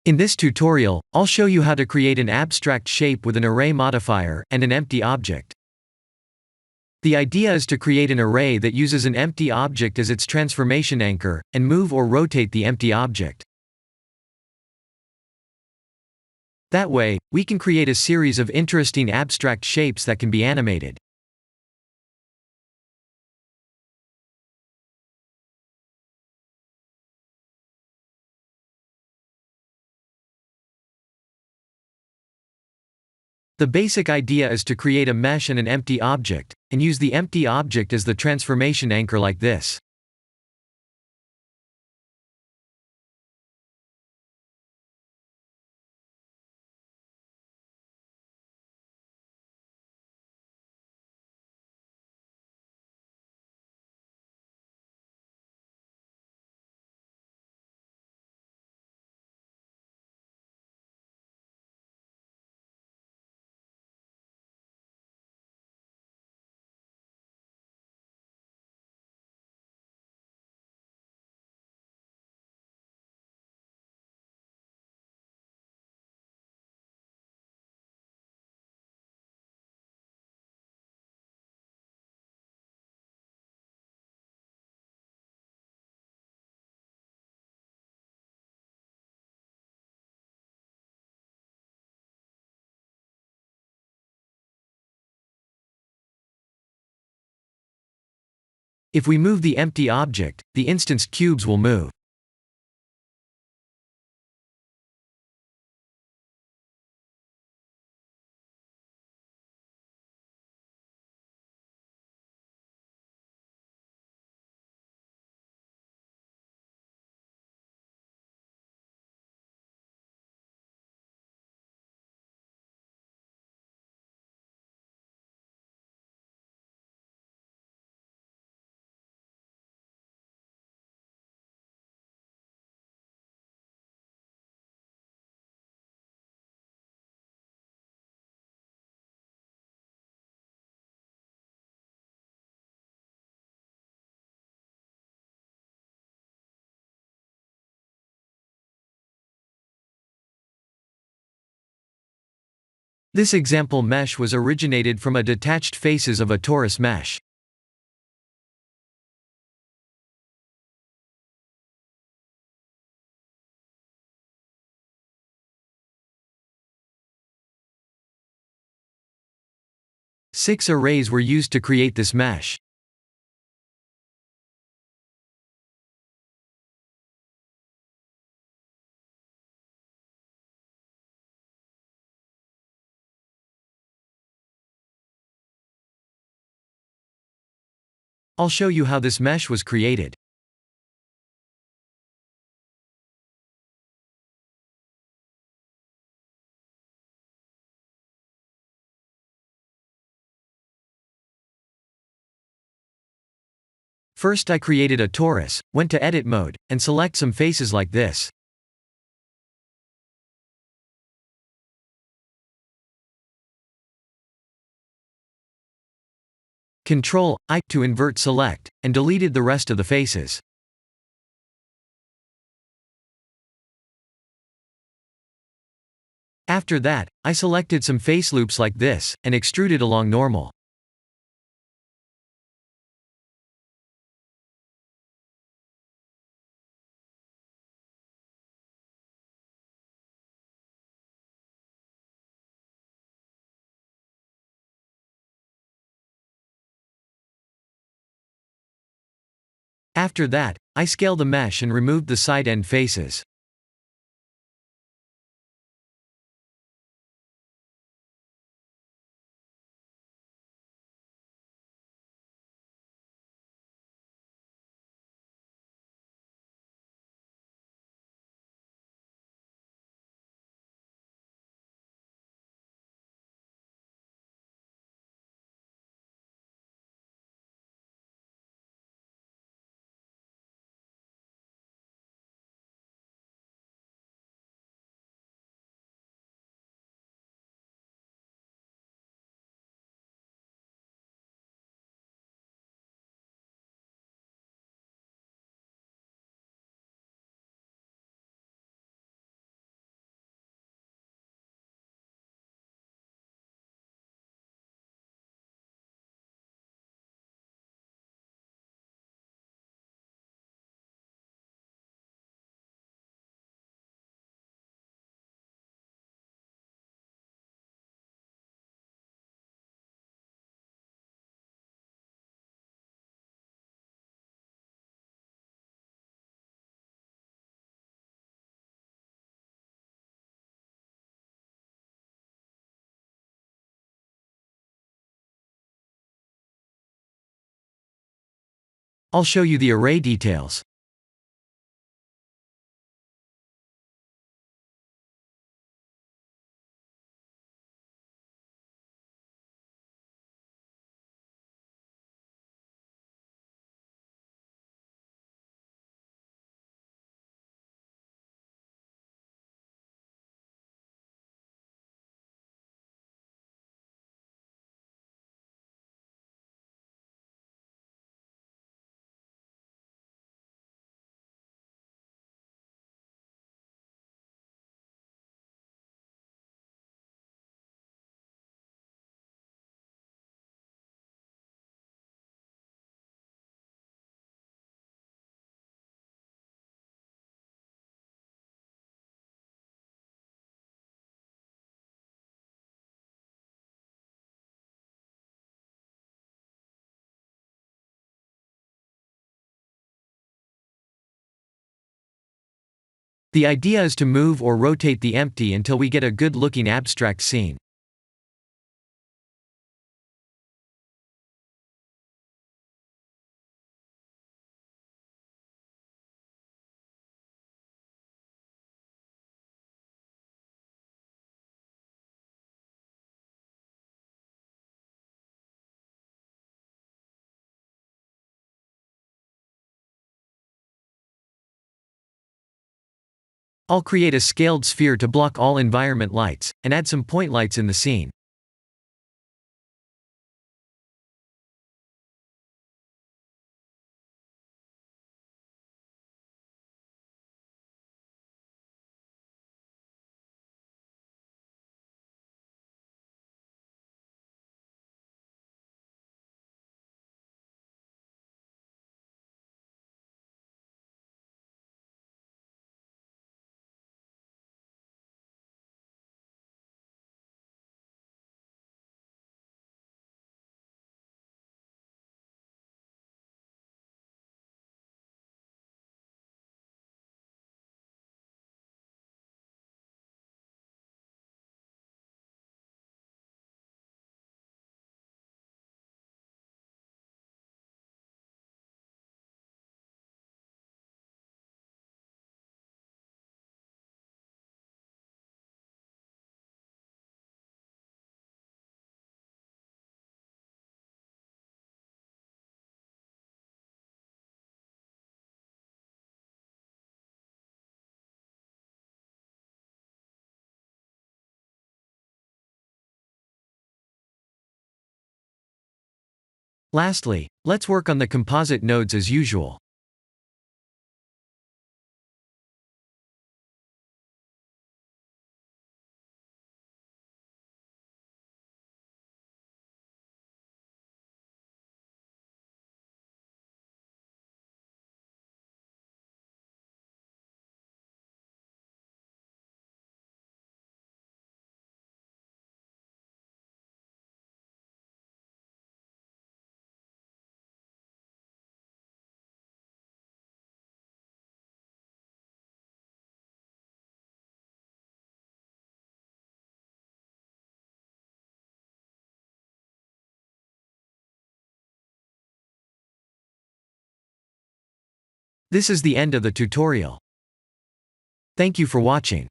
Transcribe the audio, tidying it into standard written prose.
In this tutorial, I'll show you how to create an abstract shape with an array modifier and an empty object. The idea is to create an array that uses an empty object as its transformation anchor, and move or rotate the empty object. That way, we can create a series of interesting abstract shapes that can be animated. The basic idea is to create a mesh and an empty object, and use the empty object as the transformation anchor like this. If we move the empty object, the instance cubes will move. This example mesh was originated from a detached faces of a torus mesh. Six arrays were used to create this mesh. I'll show you how this mesh was created. First I created a torus, went to edit mode, and select some faces like this. Ctrl-I to invert select, and deleted the rest of the faces. After that, I selected some face loops like this, and extruded along normal. After that, I scale the mesh and removed the side end faces. I'll show you the array details. The idea is to move or rotate the empty until we get a good-looking abstract scene. I'll create a scaled sphere to block all environment lights, and add some point lights in the scene. Lastly, let's work on the composite nodes as usual. This is the end of the tutorial. Thank you for watching.